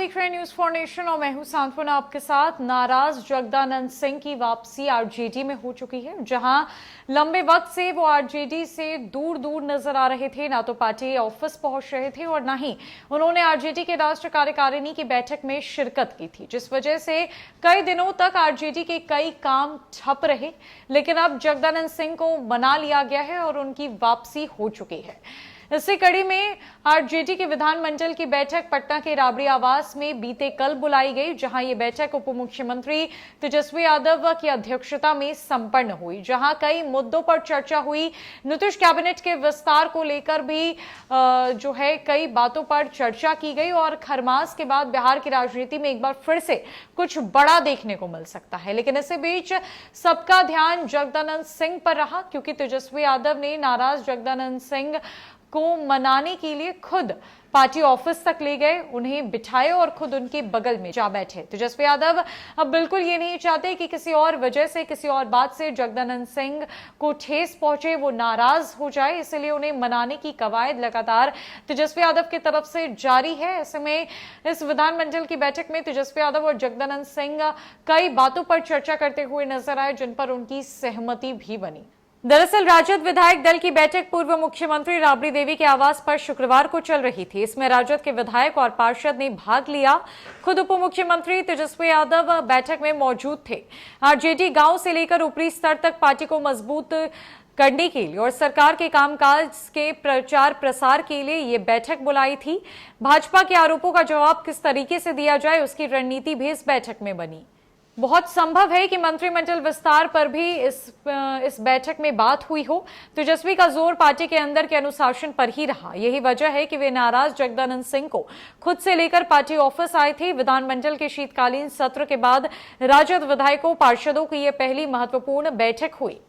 देख रहे हैं न्यूज फॉर नेशन और मैं हूं सांत्वना आपके साथ। नाराज जगदानंद सिंह की वापसी आरजेडी में हो चुकी है, जहां लंबे वक्त से वो आरजेडी से दूर दूर नजर आ रहे थे। ना तो पार्टी ऑफिस पहुंच रहे थे और ना ही उन्होंने आरजेडी के राष्ट्रीय कार्यकारिणी की बैठक में शिरकत की थी, जिस वजह से कई दिनों तक आरजेडी के कई काम ठप रहे। लेकिन अब जगदानंद सिंह को मना लिया गया है और उनकी वापसी हो चुकी है। इसी कड़ी में आरजेडी के विधानमंडल की बैठक पटना के राबड़ी आवास में बीते कल बुलाई गई, जहां ये बैठक उप मुख्यमंत्री तेजस्वी यादव की अध्यक्षता में संपन्न हुई, जहां कई मुद्दों पर चर्चा हुई। नीतीश कैबिनेट के विस्तार को लेकर भी जो है कई बातों पर चर्चा की गई और खरमास के बाद बिहार की राजनीति में एक बार फिर से कुछ बड़ा देखने को मिल सकता है। लेकिन इसी बीच सबका ध्यान जगदानंद सिंह पर रहा, क्योंकि तेजस्वी यादव ने नाराज जगदानंद सिंह को मनाने के लिए खुद पार्टी ऑफिस तक ले गए, उन्हें बिठाए और खुद उनके बगल में जा बैठे। तेजस्वी यादव अब बिल्कुल ये नहीं चाहते कि किसी और वजह से, किसी और बात से जगदानंद सिंह को ठेस पहुंचे, वो नाराज हो जाए, इसलिए उन्हें मनाने की कवायद लगातार तेजस्वी यादव की तरफ से जारी है। ऐसे में इस विधानमंडल की बैठक में तेजस्वी यादव और जगदानंद सिंह कई बातों पर चर्चा करते हुए नजर आए, जिन पर उनकी सहमति भी बनी। दरअसल राजद विधायक दल की बैठक पूर्व मुख्यमंत्री राबड़ी देवी के आवास पर शुक्रवार को चल रही थी। इसमें राजद के विधायक और पार्षद ने भाग लिया। खुद उप मुख्यमंत्री तेजस्वी यादव बैठक में मौजूद थे। आरजेडी गांव से लेकर ऊपरी स्तर तक पार्टी को मजबूत करने के लिए और सरकार के कामकाज के प्रचार प्रसार के लिए ये बैठक बुलाई थी। भाजपा के आरोपों का जवाब किस तरीके से दिया जाए, उसकी रणनीति भी इस बैठक में बनी। बहुत संभव है कि मंत्रिमंडल विस्तार पर भी इस बैठक में बात हुई हो। तेजस्वी का जोर पार्टी के अंदर के अनुशासन पर ही रहा। यही वजह है कि वे नाराज जगदानंद सिंह को खुद से लेकर पार्टी ऑफिस आए थे। विधानमंडल के शीतकालीन सत्र के बाद राजद विधायकों पार्षदों की यह पहली महत्वपूर्ण बैठक हुई।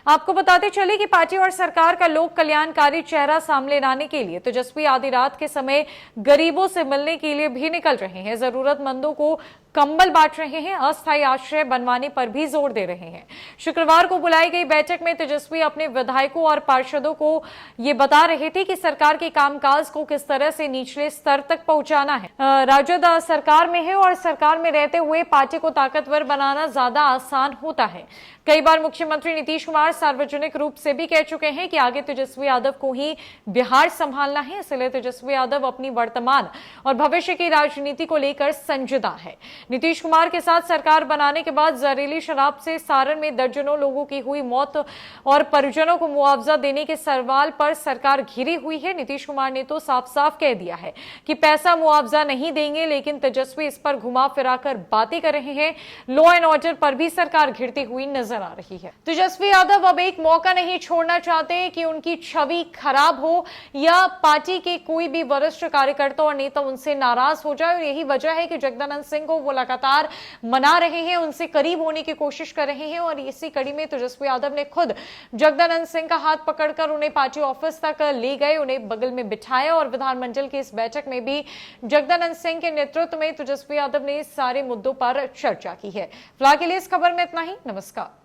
आपको बताते चले कि पार्टी और सरकार का लोक कल्याणकारी चेहरा सामने लाने के लिए तेजस्वी आधी रात के समय गरीबों से मिलने के लिए भी निकल रहे हैं, जरूरतमंदों को कंबल बांट रहे हैं, अस्थायी आश्रय बनवाने पर भी जोर दे रहे हैं। शुक्रवार को बुलाई गई बैठक में तेजस्वी अपने विधायकों और पार्षदों को ये बता रहे थे कि सरकार के कामकाज को किस तरह से निचले स्तर तक पहुंचाना है। राजद सरकार में है और सरकार में रहते हुए पार्टी को ताकतवर बनाना ज्यादा आसान होता है। कई बार मुख्यमंत्री नीतीश कुमार सार्वजनिक रूप से भी कह चुके हैं कि आगे तेजस्वी यादव को ही बिहार संभालना है, इसलिए तेजस्वी यादव अपनी वर्तमान और भविष्य की राजनीति को लेकर संजीदा है। नीतीश कुमार के साथ सरकार बनाने के बाद जहरीली शराब से सारण में दर्जनों लोगों की हुई मौत और परिजनों को मुआवजा देने के सवाल पर सरकार घिरी हुई है। नीतीश कुमार ने तो साफ साफ कह दिया है कि पैसा मुआवजा नहीं देंगे, लेकिन तेजस्वी इस पर घुमा फिराकर बातें कर रहे हैं। लॉ एंड ऑर्डर पर भी सरकार घिरती हुई नजर आ रही है। तेजस्वी यादव अब एक मौका नहीं छोड़ना चाहते कि उनकी छवि खराब हो या पार्टी के कोई भी वरिष्ठ कार्यकर्ता और नेता उनसे नाराज हो जाए। और यही वजह है कि जगदानंद सिंह को वो लगातार मना रहे हैं, उनसे करीब होने की कोशिश कर रहे हैं। और इसी कड़ी में तेजस्वी यादव ने खुद जगदानंद सिंह का हाथ पकड़कर उन्हें पार्टी ऑफिस तक ले गए, उन्हें बगल में बिठाया और विधानमंडल की इस बैठक में भी जगदानंद सिंह के नेतृत्व में तेजस्वी यादव ने सारे मुद्दों पर चर्चा की है। फिलहाल के लिए इस खबर में इतना ही। नमस्कार।